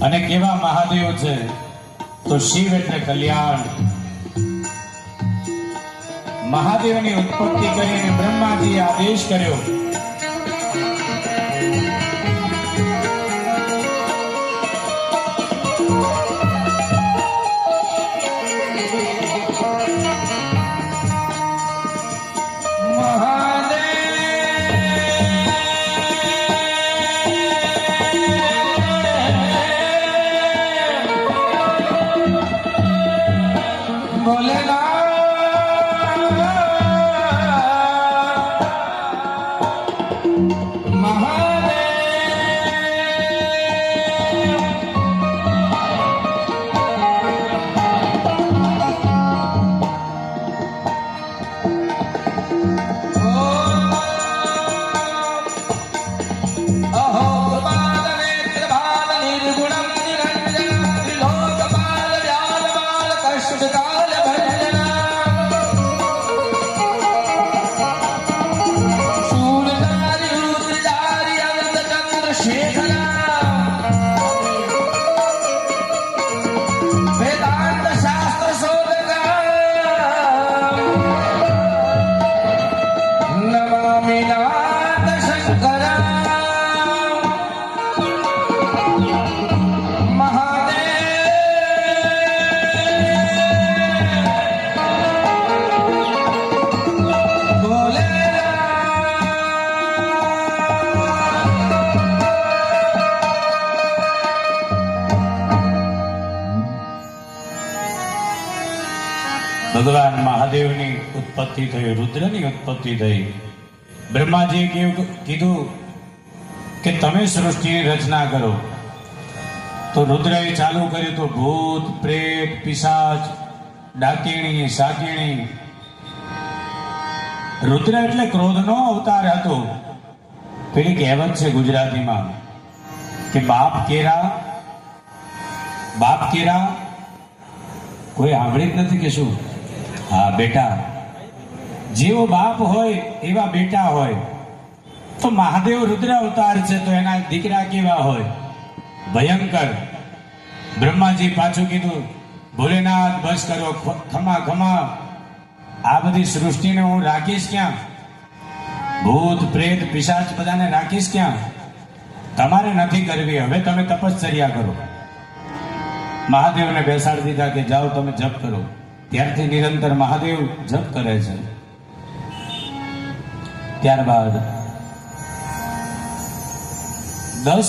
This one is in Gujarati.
અને કેવા મહાદેવ છે તો શિવ એટલે કલ્યાણ. મહાદેવની ઉત્પત્તિ કરીને બ્રહ્માજીએ આદેશ કર્યો ભગવાન મહાદેવની ઉત્પત્તિ થઈ, રુદ્રની ઉત્પત્તિ થઈ. બ્રહ્માજીએ કીધું કે તમે સૃષ્ટિની રચના કરો. તો રુદ્રએ ચાલુ કર્યું તો ભૂત, પ્રેત, પિશાચ, ડાકીણી, સાકીણી. રુદ્ર એટલે ક્રોધનો અવતાર હતો. પેલી કહેવત છે ગુજરાતીમાં કે બાપ કેરા કોઈ સાંભળી જ નથી કે શું? હા, બેટા. જેવો બાપ હોય એવા બેટા હોય. તો મહાદેવ રુદ્ર અવતાર છે તો એના દીકરા કેવા હોય? ભયંકર. બ્રહ્માજી પાછું કીધું, ભોલેનાથ બસ કરો, ખમા. આ બધી સૃષ્ટિને હું રાખીશ ક્યાં? ભૂત, પ્રેત, પિશાચ બધાને રાખીશ ક્યાં? તમારે નથી કરવી, હવે તમે તપશ્ચર્યા કરો. મહાદેવને બેસાડી દીધા કે જાઓ તમે જપ કરો. ત્યારથી નિરંતર મહાદેવ જપ કરે છે. ત્યારબાદ 10